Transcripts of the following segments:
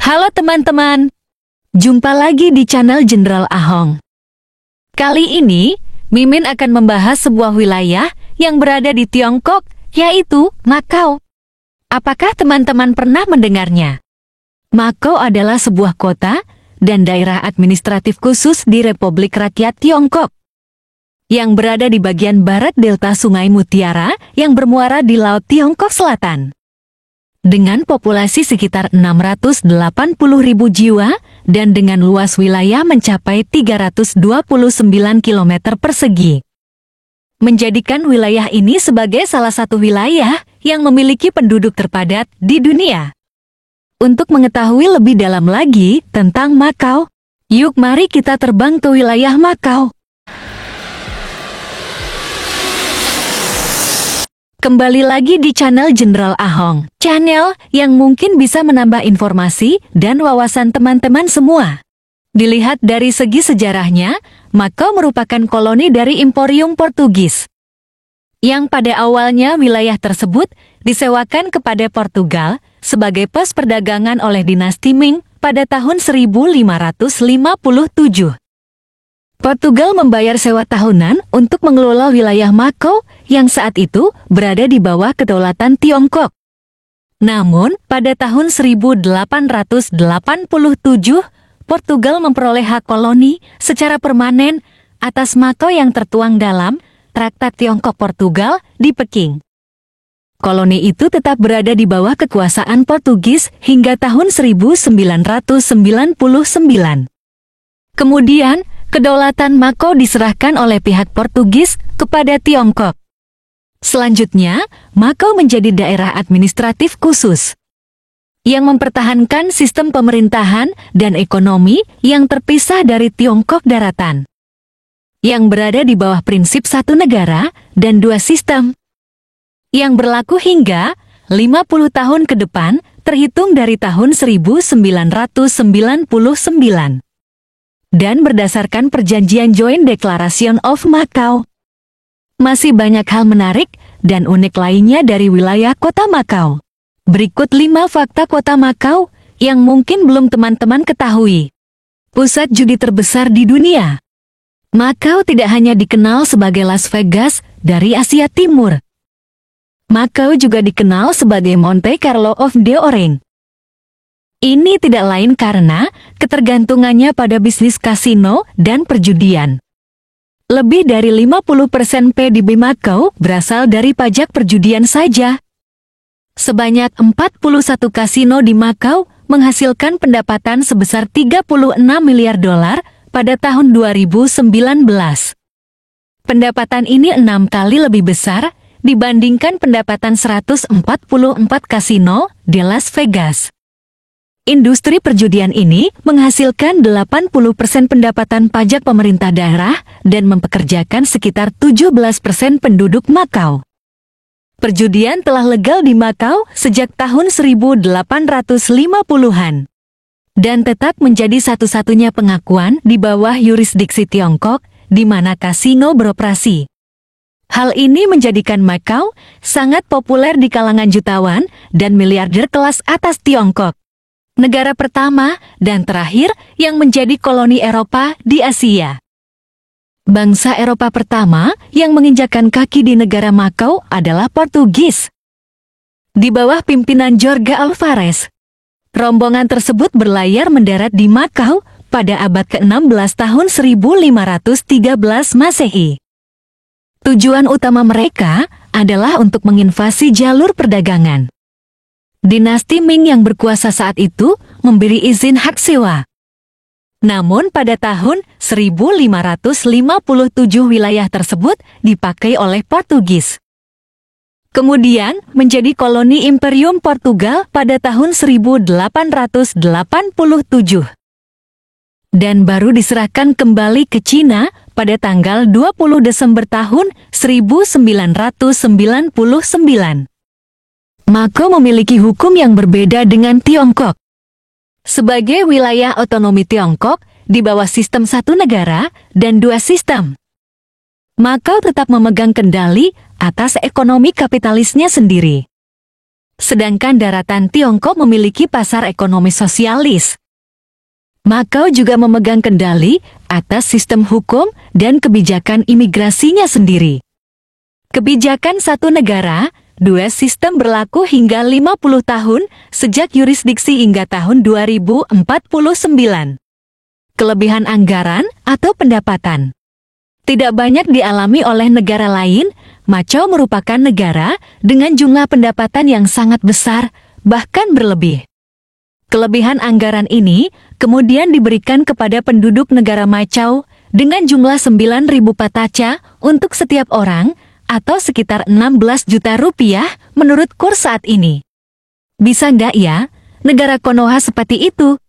Halo teman-teman, jumpa lagi di channel Jenderal Ahong. Kali ini, Mimin akan membahas sebuah wilayah yang berada di Tiongkok, yaitu Makau. Apakah teman-teman pernah mendengarnya? Makau adalah sebuah kota dan daerah administratif khusus di Republik Rakyat Tiongkok, yang berada di bagian barat delta Sungai Mutiara yang bermuara di Laut Tiongkok Selatan. Dengan populasi sekitar 680.000 jiwa dan dengan luas wilayah mencapai 329 km persegi. Menjadikan wilayah ini sebagai salah satu wilayah yang memiliki penduduk terpadat di dunia. Untuk mengetahui lebih dalam lagi tentang Makau, yuk mari kita terbang ke wilayah Makau. Kembali lagi di channel Jenderal Ahong, channel yang mungkin bisa menambah informasi dan wawasan teman-teman semua. Dilihat dari segi sejarahnya, Makau merupakan koloni dari Emporium Portugis, yang pada awalnya wilayah tersebut disewakan kepada Portugal sebagai pos perdagangan oleh dinasti Ming pada tahun 1557. Portugal membayar sewa tahunan untuk mengelola wilayah Makau yang saat itu berada di bawah kedaulatan Tiongkok. Namun, pada tahun 1887, Portugal memperoleh hak koloni secara permanen atas Makau yang tertuang dalam Traktat Tiongkok-Portugal di Peking. Koloni itu tetap berada di bawah kekuasaan Portugis hingga tahun 1999. Kemudian, kedaulatan Makau diserahkan oleh pihak Portugis kepada Tiongkok. Selanjutnya, Makau menjadi daerah administratif khusus yang mempertahankan sistem pemerintahan dan ekonomi yang terpisah dari Tiongkok daratan, yang berada di bawah prinsip satu negara dan dua sistem, yang berlaku hingga 50 tahun ke depan terhitung dari tahun 1999. Dan berdasarkan perjanjian Joint Declaration of Macau. Masih banyak hal menarik dan unik lainnya dari wilayah kota Makau. Berikut 5 fakta kota Makau yang mungkin belum teman-teman ketahui. Pusat judi terbesar di dunia. Makau tidak hanya dikenal sebagai Las Vegas dari Asia Timur. Makau juga dikenal sebagai Monte Carlo of the Orient. Ini tidak lain karena ketergantungannya pada bisnis kasino dan perjudian. Lebih dari 50% PDB Makau berasal dari pajak perjudian saja. Sebanyak 41 kasino di Makau menghasilkan pendapatan sebesar 36 miliar dolar pada tahun 2019. Pendapatan ini 6 kali lebih besar dibandingkan pendapatan 144 kasino di Las Vegas. Industri perjudian ini menghasilkan 80% pendapatan pajak pemerintah daerah dan mempekerjakan sekitar 17% penduduk Makau. Perjudian telah legal di Makau sejak tahun 1850-an dan tetap menjadi satu-satunya pengakuan di bawah yurisdiksi Tiongkok di mana kasino beroperasi. Hal ini menjadikan Makau sangat populer di kalangan jutawan dan miliarder kelas atas Tiongkok. Negara pertama dan terakhir yang menjadi koloni Eropa di Asia. Bangsa Eropa pertama yang menginjakkan kaki di negara Makau adalah Portugis. Di bawah pimpinan Jorge Alvarez, rombongan tersebut berlayar mendarat di Makau pada abad ke-16 tahun 1513 Masehi. Tujuan utama mereka adalah untuk menginvasi jalur perdagangan. Dinasti Ming yang berkuasa saat itu memberi izin hak sewa. Namun pada tahun 1557 wilayah tersebut dipakai oleh Portugis. Kemudian menjadi koloni Imperium Portugal pada tahun 1887. Dan baru diserahkan kembali ke Cina pada tanggal 20 Desember tahun 1999. Makau memiliki hukum yang berbeda dengan Tiongkok. Sebagai wilayah otonomi Tiongkok di bawah sistem satu negara dan dua sistem, Makau tetap memegang kendali atas ekonomi kapitalisnya sendiri. Sedangkan daratan Tiongkok memiliki pasar ekonomi sosialis. Makau juga memegang kendali atas sistem hukum dan kebijakan imigrasinya sendiri. Kebijakan satu negara, dua sistem berlaku hingga 50 tahun sejak yurisdiksi hingga tahun 2049. Kelebihan anggaran atau pendapatan tidak banyak dialami oleh negara lain. Macau merupakan negara dengan jumlah pendapatan yang sangat besar, bahkan berlebih. Kelebihan anggaran ini kemudian diberikan kepada penduduk negara Macau dengan jumlah 9.000 pataca untuk setiap orang atau sekitar 16 juta rupiah menurut kurs saat ini. Bisa nggak ya, negara Konoha seperti itu?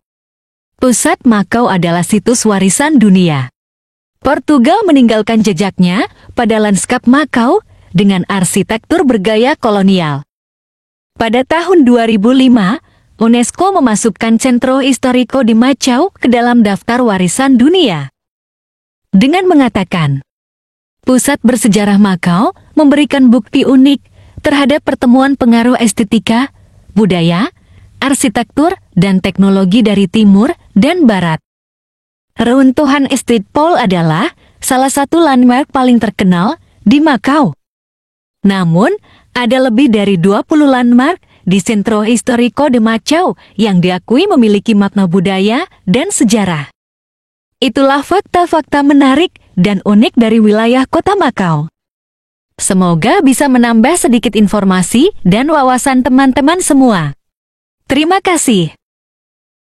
Pusat Makau adalah situs warisan dunia. Portugal meninggalkan jejaknya pada lanskap Makau dengan arsitektur bergaya kolonial. Pada tahun 2005, UNESCO memasukkan Centro Histórico di Macau ke dalam daftar warisan dunia. Dengan mengatakan, pusat bersejarah Makau memberikan bukti unik terhadap pertemuan pengaruh estetika, budaya, arsitektur, dan teknologi dari timur dan barat. Reruntuhan Street Pole adalah salah satu landmark paling terkenal di Makau. Namun, ada lebih dari 20 landmark di Centro Histórico de Macau yang diakui memiliki makna budaya dan sejarah. Itulah fakta-fakta menarik dan unik dari wilayah kota Makau. Semoga bisa menambah sedikit informasi dan wawasan teman-teman semua. Terima kasih.